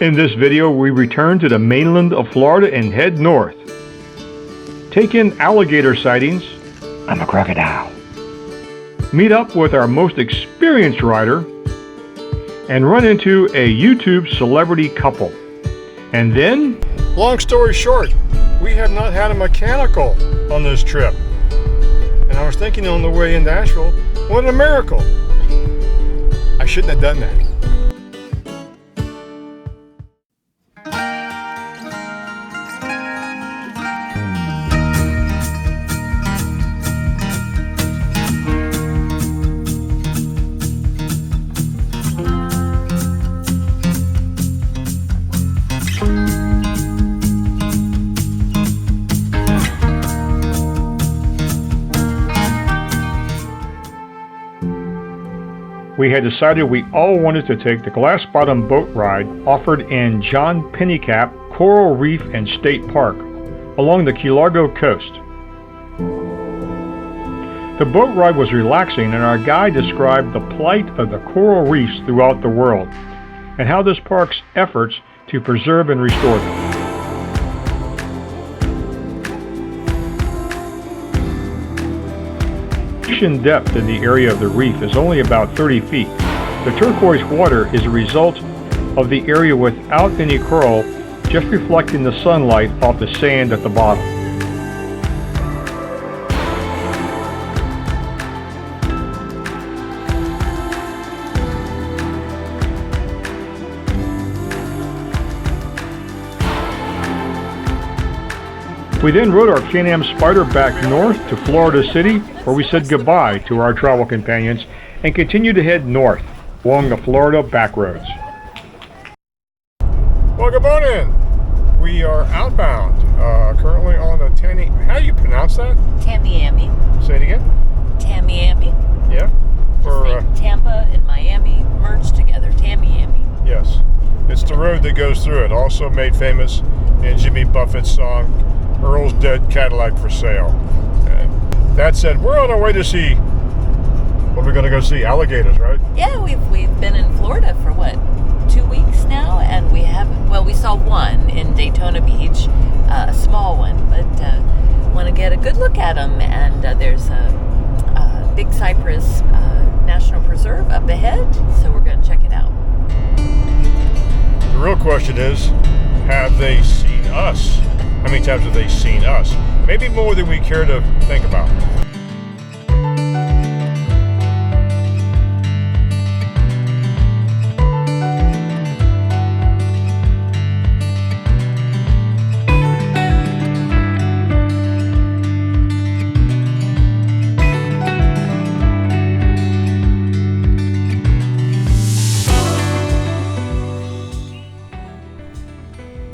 In this video, we return to the mainland of Florida and head north. Take in alligator sightings. I'm a crocodile. Meet up with our most experienced rider and run into a YouTube celebrity couple. And then, long story short, we have not had a mechanical on this trip. And I was thinking on the way into Asheville, what a miracle. I shouldn't have done that. We had decided we all wanted to take the glass bottom boat ride offered in John Pennekamp, Coral Reef and State Park along the Key Largo coast. The boat ride was relaxing, and our guide described the plight of the coral reefs throughout the world and how this park's efforts to preserve and restore them. Depth in the area of the reef is only about 30 feet. The turquoise water is a result of the area without any coral, just reflecting the sunlight off the sand at the bottom. We then rode our Am Spyder back north to Florida City, where we said goodbye to our travel companions and continued to head north along the Florida Backroads. Well, good morning. We are outbound, currently on the how do you pronounce that? Tamiami. Say it again. Tamiami. Yeah. For Tampa and Miami merged together. Tamiami. Yes. It's the road that goes through it. Also made famous in Jimmy Buffett's song, Earl's Dead Cadillac for Sale. That said, we're on our way to see, what we're going to go see, alligators, right? Yeah, we've been in Florida for what, 2 weeks now, and we saw one in Daytona Beach, a small one, but want to get a good look at them. And there's a Big Cypress National Preserve up ahead, so we're going to check it out. The real question is, have they seen us? How many times have they seen us? Maybe more than we care to think about.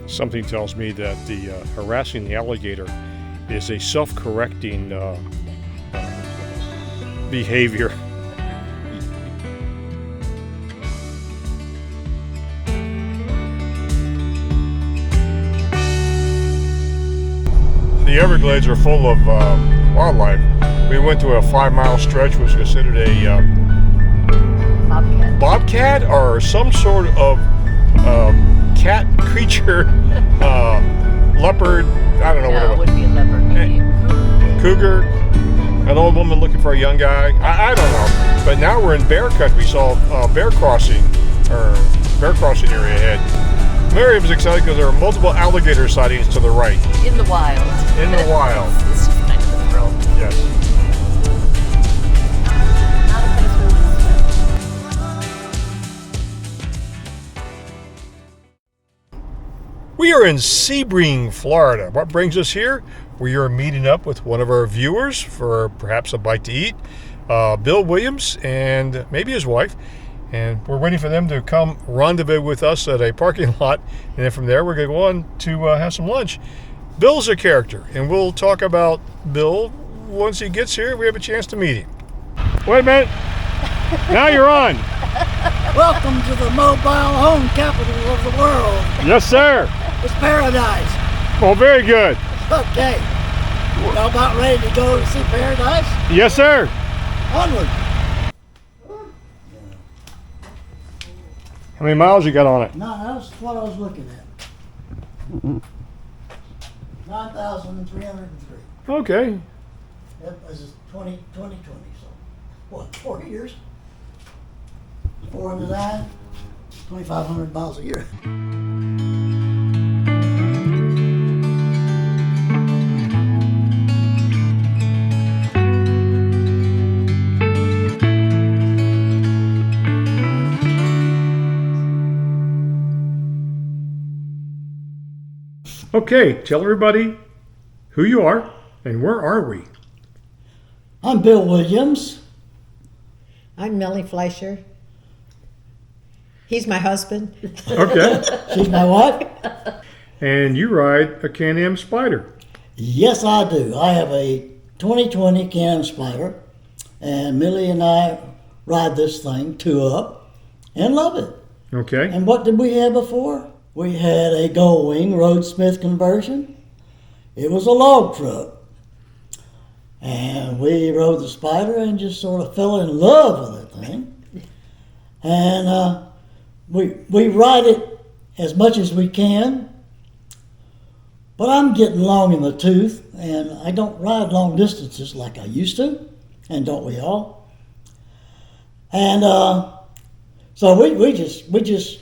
Something tells me that the harassing the alligator is a self-correcting behavior. The Everglades are full of wildlife. We went to a 5-mile stretch, which was considered a bobcat or some sort of cat creature, leopard, I don't know what it would be a leopard. Cougar, an old woman looking for a young guy. I don't know. But now we're in bear country. We saw bear crossing area ahead. Miriam's excited because there are multiple alligator sightings to the right. In the wild. In the wild. It's just kind of a thrill. Yes. We are in Sebring, Florida. What brings us here? We are meeting up with one of our viewers for perhaps a bite to eat, Bill Williams, and maybe his wife. And we're waiting for them to come rendezvous with us at a parking lot. And then from there, we're going to go on to have some lunch. Bill's a character, and we'll talk about Bill once he gets here. We have a chance to meet him. Wait a minute. Now you're on. Welcome to the mobile home capital of the world. Yes, sir. It's paradise. Well, very good. Okay. Y'all about ready to go to see paradise? Yes, sir. Onward. How many miles you got on it? No, that's what I was looking at. 9,303. Okay. That was 2020, so what, 4 years? 4 into 9, 2,500 miles a year. Okay, tell everybody who you are and where are we? I'm Bill Williams. I'm Millie Fleischer. He's my husband. Okay. She's my wife. And you ride a Can-Am Spyder. Yes, I do. I have a 2020 Can-Am Spyder, and Millie and I ride this thing 2-up and love it. Okay. And what did we have before? We had a Goldwing Roadsmith conversion. It was a log truck. And we rode the Spyder and just sort of fell in love with that thing. And we ride it as much as we can. But I'm getting long in the tooth, and I don't ride long distances like I used to, and don't we all? And so we just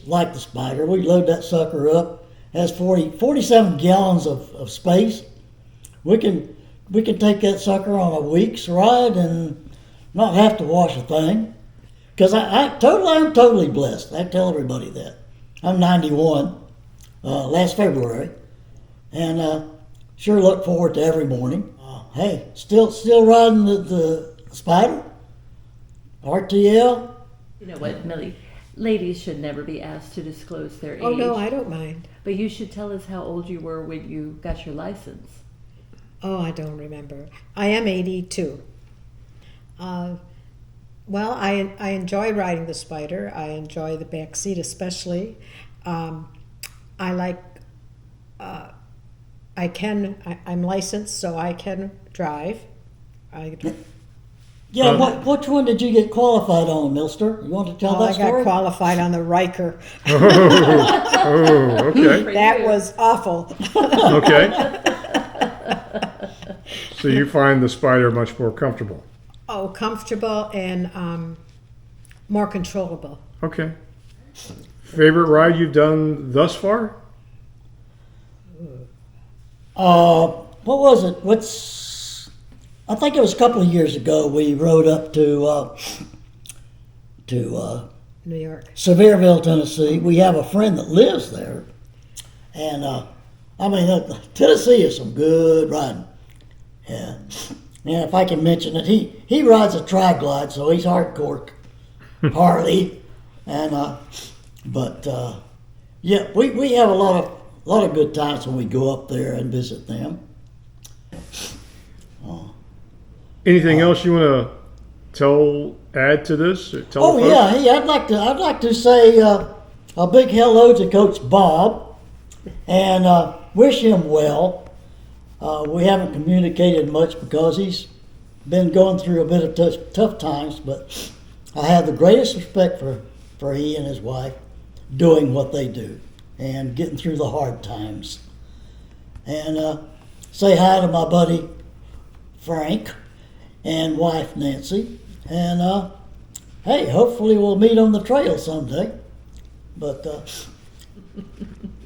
like the Spyder. We load that sucker up. It has 47 gallons of space. We can take that sucker on a week's ride and not have to wash a thing. Because I'm totally blessed. I tell everybody that. I'm 91, last February, and sure look forward to every morning. Hey, still riding the Spyder, RTL. You know what, Millie? Ladies should never be asked to disclose their age. Oh, no, I don't mind. But you should tell us how old you were when you got your license. Oh, I don't remember. I am 82. Well, I enjoy riding the Spyder. I enjoy the back seat especially. I'm licensed, so I can drive. Yeah, which one did you get qualified on, Milster? You want to tell that I story? got qualified on the Riker. Oh, okay. That was awful. Okay. So you find the Spyder much more comfortable? Oh, comfortable and more controllable. Okay. Favorite ride you've done thus far? What was it? I think it was a couple of years ago. We rode up to New York. Sevierville, Tennessee. We have a friend that lives there, and Tennessee is some good riding. Yeah, and if I can mention it, he rides a tri-glide, so he's hardcore Harley, and yeah, we have a lot of good times when we go up there and visit them. Anything else you want to add to this? Tell the folks? Yeah, hey, I'd like to say a big hello to Coach Bob, and wish him well. We haven't communicated much because he's been going through a bit of tough times, but I have the greatest respect for he and his wife doing what they do and getting through the hard times. And say hi to my buddy Frank and wife Nancy, and hey, hopefully we'll meet on the trail someday. But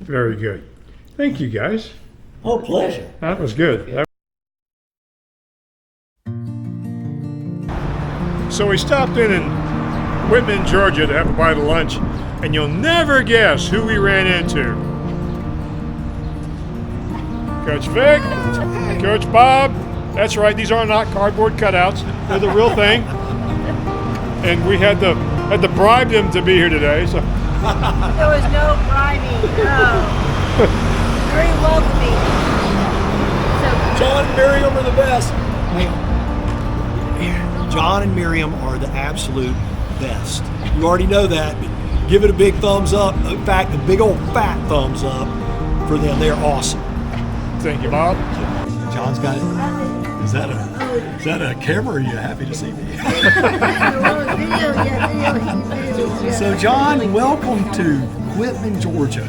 Very good. Thank you, guys. oh, pleasure. That was good. So we stopped in Whitman, Georgia to have a bite of lunch, and you'll never guess who we ran into. Coach Vic, Coach Bob. That's right, these are not cardboard cutouts. They're the real thing. And we had to bribe them to be here today. So There was no bribing. No. Very welcoming. John and Miriam are the best. John and Miriam are the absolute best. You already know that, but give it a big thumbs up. In fact, a big old fat thumbs up for them. They're awesome. thank you, Bob. John's got it. Is that a camera? Are you happy to see me? So John, welcome to Whitman, Georgia.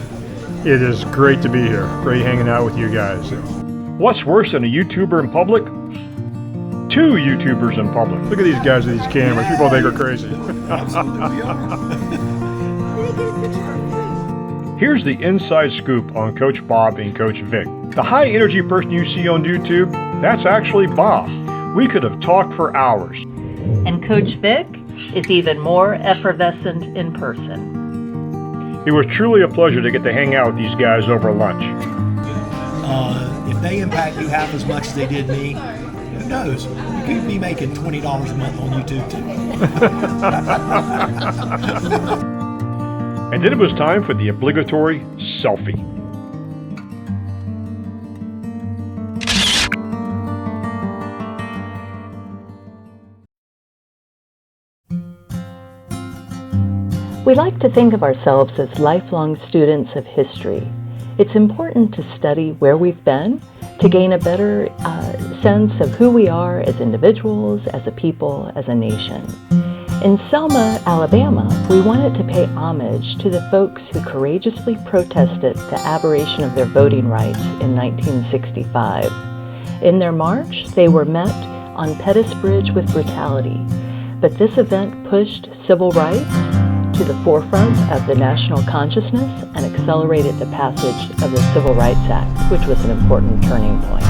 It is great to be here. Great hanging out with you guys. What's worse than a YouTuber in public? Two YouTubers in public. Look at these guys with these cameras. People think we're crazy. Absolutely we are. Here's the inside scoop on Coach Bob and Coach Vic. The high energy person you see on YouTube, that's actually Bob. We could have talked for hours. And Coach Vic is even more effervescent in person. It was truly a pleasure to get to hang out with these guys over lunch. If they impact you half as much as they did me, who knows? You could be making $20 a month on YouTube too. And then it was time for the obligatory selfie. We like to think of ourselves as lifelong students of history. It's important to study where we've been to gain a better sense of who we are as individuals, as a people, as a nation. In Selma, Alabama, we wanted to pay homage to the folks who courageously protested the aberration of their voting rights in 1965. In their march, they were met on Pettus Bridge with brutality, but this event pushed civil rights to the forefront of the national consciousness and accelerated the passage of the Civil Rights Act, which was an important turning point.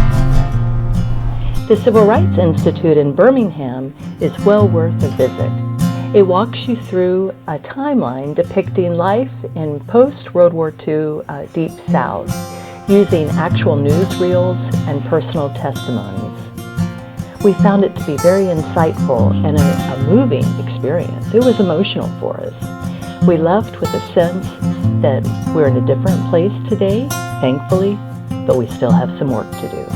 The Civil Rights Institute in Birmingham is well worth a visit. It walks you through a timeline depicting life in post-World War II Deep South, using actual newsreels and personal testimonies. We found it to be very insightful and a moving experience. It was emotional for us. We left with a sense that we're in a different place today, thankfully, but we still have some work to do.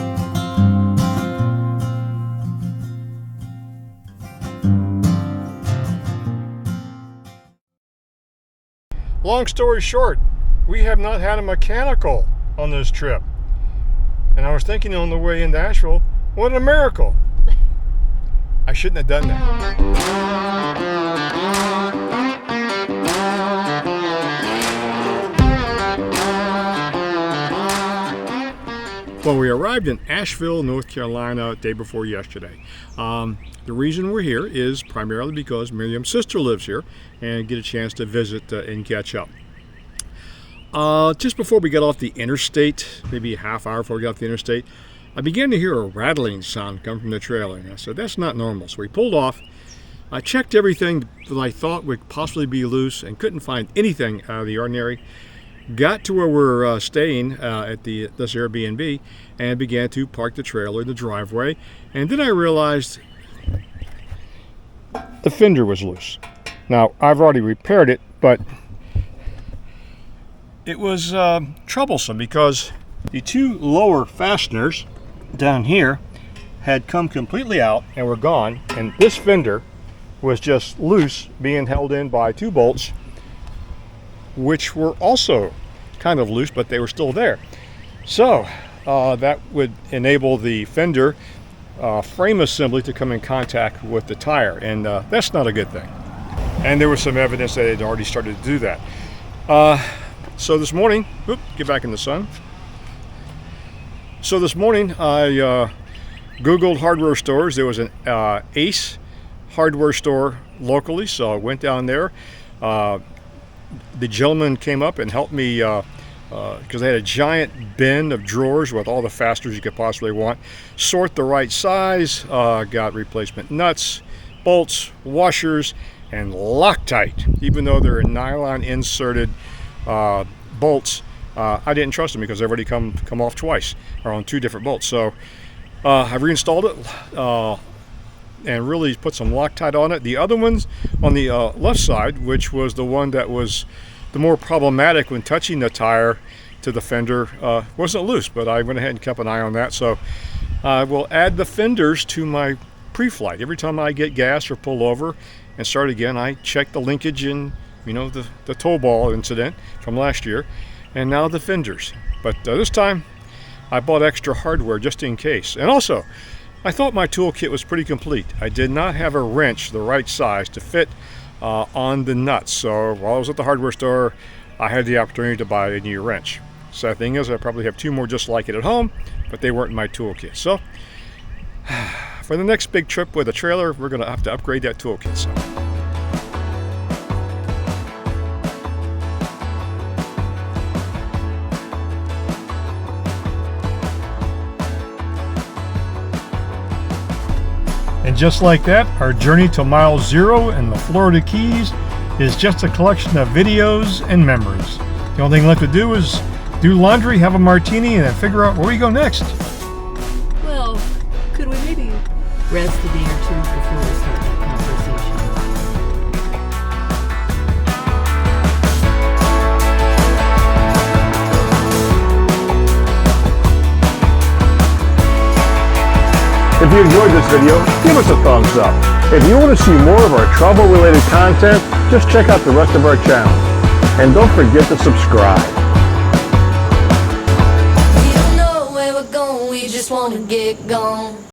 Long story short, we have not had a mechanical on this trip. And I was thinking on the way into Asheville, what a miracle. I shouldn't have done that. Well, we arrived in Asheville, North Carolina, day before yesterday. The reason we're here is primarily because Miriam's sister lives here and get a chance to visit and catch up. Just before we got off the interstate, maybe a half hour before we got off the interstate, I began to hear a rattling sound come from the trailer. And I said, that's not normal. So we pulled off. I checked everything that I thought would possibly be loose and couldn't find anything out of the ordinary. Got to where we're staying at this Airbnb and began to park the trailer in the driveway. And then I realized the fender was loose. Now, I've already repaired it, but it was troublesome because the two lower fasteners down here had come completely out and were gone. And this fender was just loose, being held in by two bolts, which were also kind of loose, but they were still there. So that would enable the fender frame assembly to come in contact with the tire, and that's not a good thing. And there was some evidence that it had already started to do that. So this morning, get back in the sun. So this morning I Googled hardware stores. There was an Ace hardware store locally, so I went down there. The gentleman came up and helped me because they had a giant bin of drawers with all the fasteners you could possibly want. Sort the right size, got replacement nuts, bolts, washers, and Loctite. Even though they're nylon inserted bolts, I didn't trust them because they've already come off twice, or on two different bolts. So I reinstalled it and really put some Loctite on it. The other ones on the left side, which was the one that was the more problematic when touching the tire to the fender, wasn't loose, but I went ahead and kept an eye on that. So I will add the fenders to my pre-flight. Every time I get gas or pull over and start again, I check the linkage and the tow ball incident from last year, and now the fenders. But this time I bought extra hardware just in case. And also, I thought my toolkit was pretty complete. I did not have a wrench the right size to fit on the nuts, so while I was at the hardware store, I had the opportunity to buy a new wrench. Sad thing is, I probably have 2 more just like it at home, but they weren't in my toolkit. So for the next big trip with a trailer, we're going to have to upgrade that toolkit some. And just like that, our journey to mile 0 in the Florida Keys is just a collection of videos and memories. The only thing left to do is do laundry, have a martini, and then figure out where we go next. Well, could we maybe rest a day or two before we start that conversation? If you enjoyed this video, give us a thumbs up. If you want to see more of our travel-related content, just check out the rest of our channel. And don't forget to subscribe. We don't know where we're going, we just want to get gone.